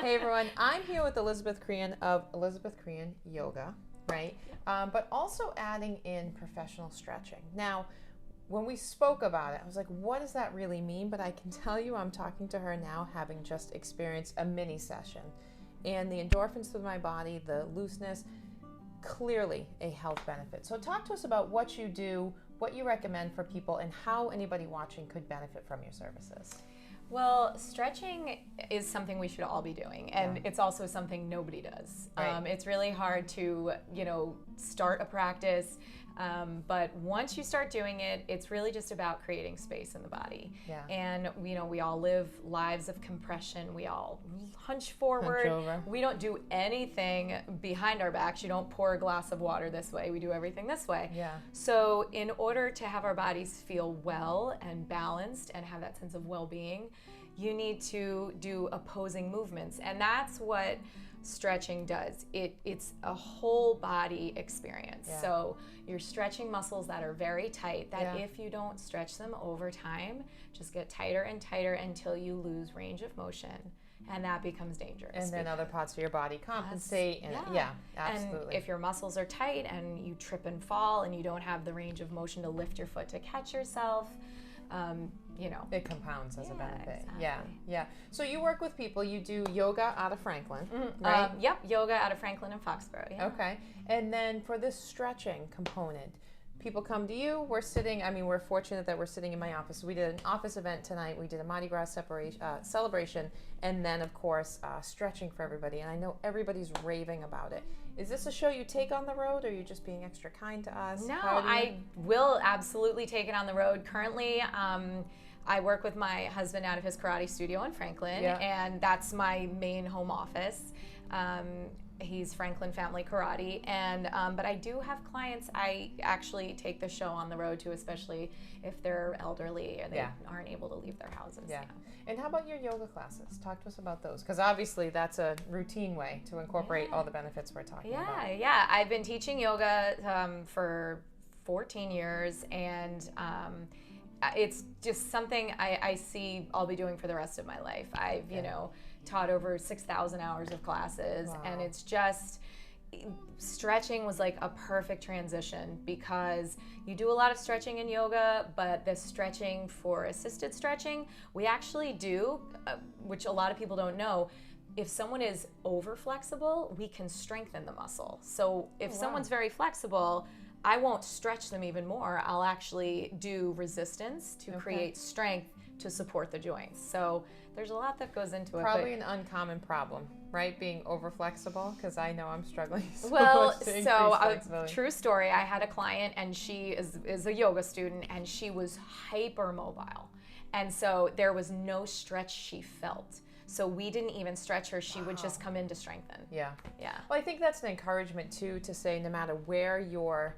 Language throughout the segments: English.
Hey everyone, I'm here with Elizabeth Crehan of Elizabeth Crehan Yoga, right? But also adding in professional stretching. Now, when we spoke about it, I was like, what does that really mean? But I can tell you I'm talking to her now, having just experienced a mini session. And the endorphins through my body, the looseness, clearly a health benefit. So talk to us about what you do, what you recommend for people, and how anybody watching could benefit from your services. Well, stretching is something we should all be doing, and it's also something nobody does. Right. It's really hard to, start a practice, but once you start doing it, it's really just about creating space in the body. Yeah. And we all live lives of compression. We all hunch forward. Hunch over. We don't do anything behind our backs. You don't pour a glass of water this way. We do everything this way. Yeah. So in order to have our bodies feel well and balanced and have that sense of well-being, you need to do opposing movements. And that's what stretching does. It's a whole body experience. Yeah. So you're stretching muscles that are very tight that Yeah. if you don't stretch them over time, just get tighter and tighter until you lose range of motion. And that becomes dangerous. And then other parts of your body compensate. Yeah, absolutely. And if your muscles are tight and you trip and fall and you don't have the range of motion to lift your foot to catch yourself, it compounds as a benefit. Exactly. Yeah. So you work with people. You do yoga out of Franklin, right? Yep, yoga out of Franklin and Foxborough. Yeah. Okay. And then for this stretching component, people come to you. We're sitting. We're fortunate that we're sitting in my office. We did an office event tonight. We did a Mardi Gras celebration, and then of course stretching for everybody. And I know everybody's raving about it. Is this a show you take on the road, or are you just being extra kind to us? No, I will absolutely take it on the road. Currently, I work with my husband out of his karate studio in Franklin, and that's my main home office. He's Franklin Family Karate, and but I do have clients I actually take the show on the road to, especially if they're elderly or they aren't able to leave their houses. Yeah. And how about your yoga classes? Talk to us about those, because obviously that's a routine way to incorporate all the benefits we're talking about. Yeah. I've been teaching yoga for 14 years, and it's just something I see I'll be doing for the rest of my life. I've, taught over 6,000 hours of classes, and it's just, stretching was like a perfect transition, because you do a lot of stretching in yoga, but the stretching for assisted stretching, we actually do, which a lot of people don't know. If someone is over flexible, we can strengthen the muscle. So if someone's very flexible, I won't stretch them even more. I'll actually do resistance to create strength to support the joints. So there's a lot that goes into it. Probably an uncommon problem, right? Being over flexible, because I know I'm struggling so well, much to so increase a flexibility. true story. I had a client, and she is a yoga student, and she was hypermobile, and so there was no stretch she felt. So we didn't even stretch her. She would just come in to strengthen. Yeah. Yeah. Well, I think that's an encouragement too, to say no matter where your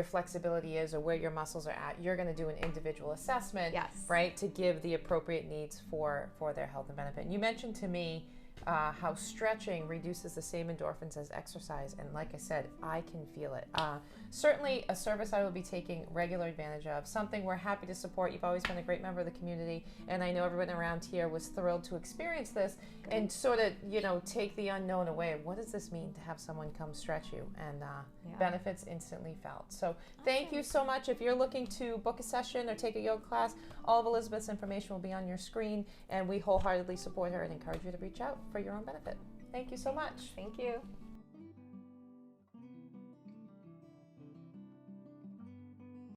flexibility is or where your muscles are at, you're going to do an individual assessment, right, to give the appropriate needs for their health and benefit. And you mentioned to me how stretching reduces the same endorphins as exercise, and like I said, I can feel it. Certainly a service I will be taking regular advantage of, something we're happy to support. You've always been a great member of the community, and I know everyone around here was thrilled to experience this and sort of, take the unknown away. What does this mean to have someone come stretch you? And benefits instantly felt. So thank you so much. If you're looking to book a session or take a yoga class, all of Elizabeth's information will be on your screen, and we wholeheartedly support her and encourage you to reach out for your own benefit. Thank you so much. Thank you.